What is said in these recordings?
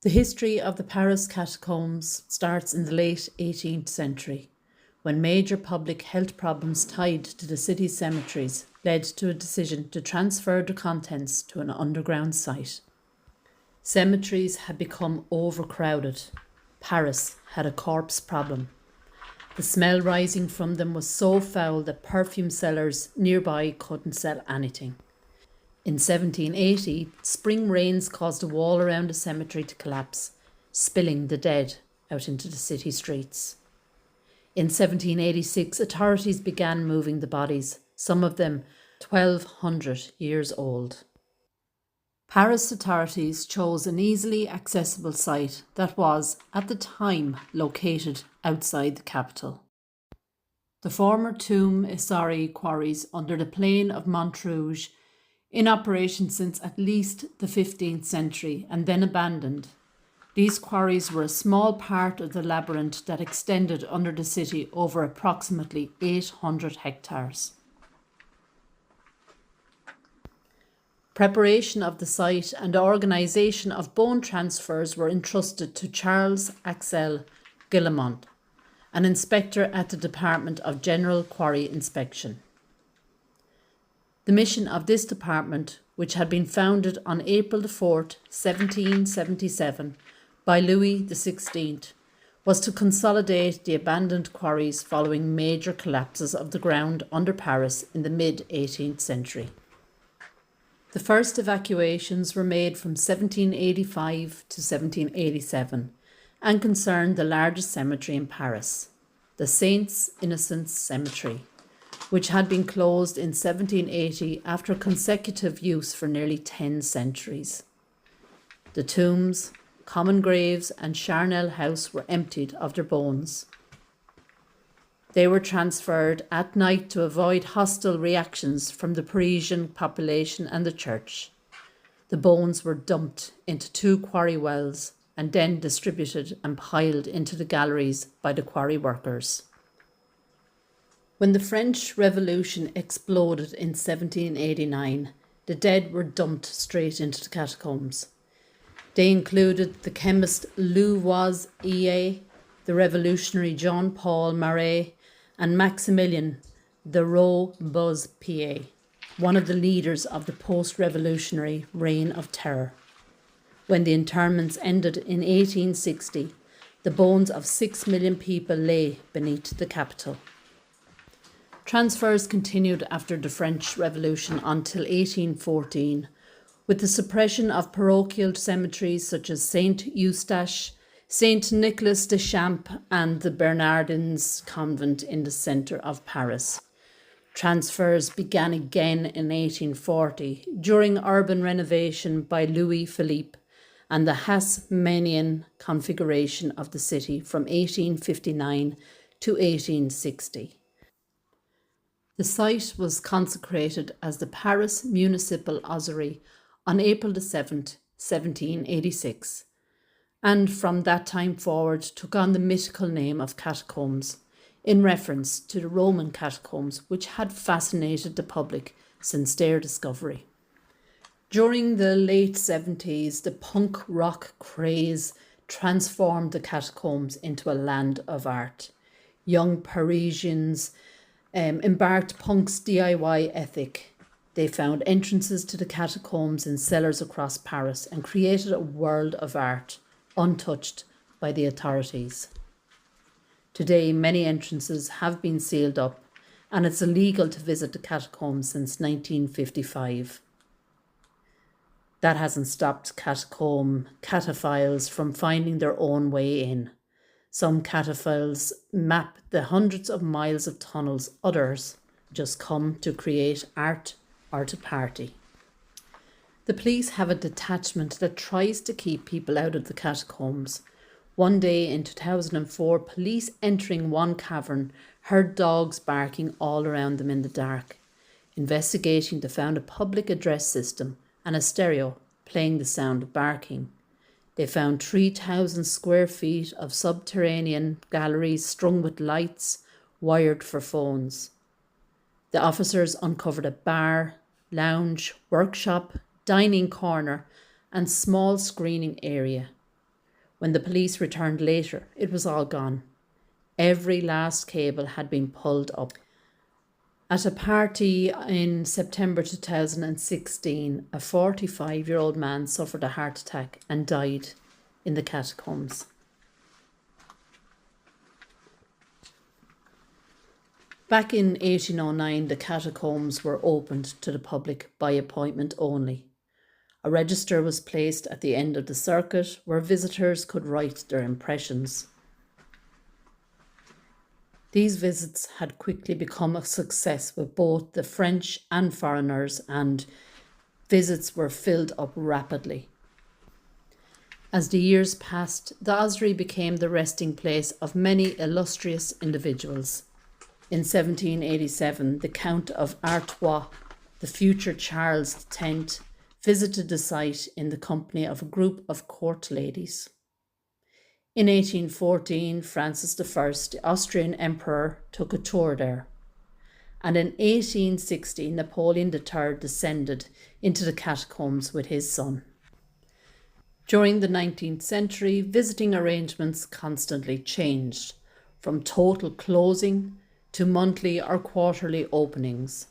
The history of the Paris catacombs starts in the late 18th century, when major public health problems tied to the city's cemeteries led to a decision to transfer the contents to an underground site. Cemeteries had become overcrowded. Paris had a corpse problem. The smell rising from them was so foul that perfume sellers nearby couldn't sell anything. In 1780, spring rains caused a wall around the cemetery to collapse, spilling the dead out into the city streets. In 1786, authorities began moving the bodies, some of them 1,200 years old. Paris authorities chose an easily accessible site that was, at the time, located outside the capital. The former Tombe-Issoire quarries under the plain of Montrouge, in operation since at least the 15th century and then abandoned. These quarries were a small part of the labyrinth that extended under the city over approximately 800 hectares. Preparation of the site and organisation of bone transfers were entrusted to Charles Axel Guillemont, an inspector at the Department of General Quarry Inspection. The mission of this department, which had been founded on April 4, 1777, by Louis XVI, was to consolidate the abandoned quarries following major collapses of the ground under Paris in the mid-18th century. The first evacuations were made from 1785 to 1787 and concerned the largest cemetery in Paris, the Saints Innocents Cemetery, which had been closed in 1780 after consecutive use for nearly 10 centuries. The tombs, common graves and charnel house were emptied of their bones. They were transferred at night to avoid hostile reactions from the Parisian population and the church. The bones were dumped into 2 quarry wells and then distributed and piled into the galleries by the quarry workers. When the French Revolution exploded in 1789, the dead were dumped straight into the catacombs. They included the chemist Lavoisier, the revolutionary Jean-Paul Marat, and Maximilien de Robespierre, one of the leaders of the post-revolutionary Reign of Terror. When the internments ended in 1860, the bones of 6 million people lay beneath the capital. Transfers continued after the French Revolution until 1814, with the suppression of parochial cemeteries such as Saint Eustache, Saint Nicholas de Champs and the Bernardins convent in the centre of Paris. Transfers began again in 1840 during urban renovation by Louis Philippe and the Haussmannian configuration of the city from 1859 to 1860. The site was consecrated as the Paris Municipal Ossuary on April 7, 1786, and from that time forward took on the mythical name of Catacombs, in reference to the Roman catacombs which had fascinated the public since their discovery. During the late 70s, the punk rock craze transformed the catacombs into a land of art. Young Parisians embarked punk's DIY ethic. They found entrances to the catacombs in cellars across Paris and created a world of art untouched by the authorities. Today, many entrances have been sealed up and it's illegal to visit the catacombs since 1955. That hasn't stopped cataphiles from finding their own way in. Some cataphiles map the hundreds of miles of tunnels, others just come to create art or to party. The police have a detachment that tries to keep people out of the catacombs. One day in 2004, police entering one cavern heard dogs barking all around them in the dark. Investigating, they found a public address system and a stereo playing the sound of barking. They found 3,000 square feet of subterranean galleries strung with lights wired for phones. The officers uncovered a bar, lounge, workshop, dining corner and small screening area. When the police returned later, it was all gone. Every last cable had been pulled up. At a party in September 2016, a 45-year-old man suffered a heart attack and died in the catacombs. Back in 1809, the catacombs were opened to the public by appointment only. A register was placed at the end of the circuit where visitors could write their impressions. These visits had quickly become a success with both the French and foreigners, and visits were filled up rapidly. As the years passed, the ossuary became the resting place of many illustrious individuals. In 1787, the Count of Artois, the future Charles X, visited the site in the company of a group of court ladies. In 1814, Francis I, the Austrian Emperor, took a tour there. And in 1860, Napoleon III descended into the catacombs with his son. During the 19th century, visiting arrangements constantly changed, from total closing to monthly or quarterly openings.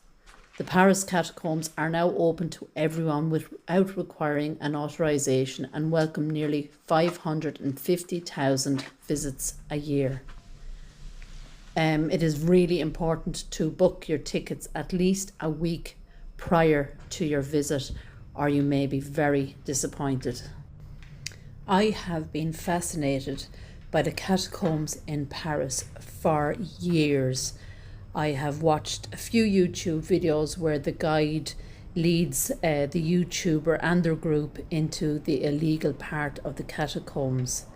The Paris catacombs are now open to everyone without requiring an authorization and welcome nearly 550,000 visits a year. It is really important to book your tickets at least a week prior to your visit, or you may be very disappointed. I have been fascinated by the catacombs in Paris for years. I have watched a few YouTube videos where the guide leads the YouTuber and their group into the illegal part of the catacombs.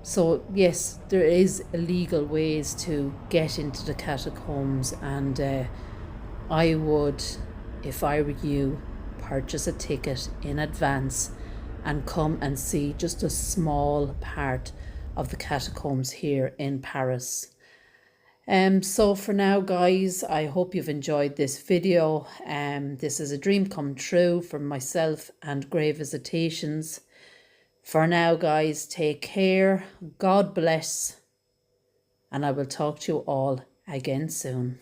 So yes, there is illegal ways to get into the catacombs, and I would, if I were you, purchase a ticket in advance and come and see just a small part of the catacombs here in Paris. So for now, guys, I hope you've enjoyed this video. This is a dream come true for myself and Grey Visitations. For now, guys, take care, God bless, and I will talk to you all again soon.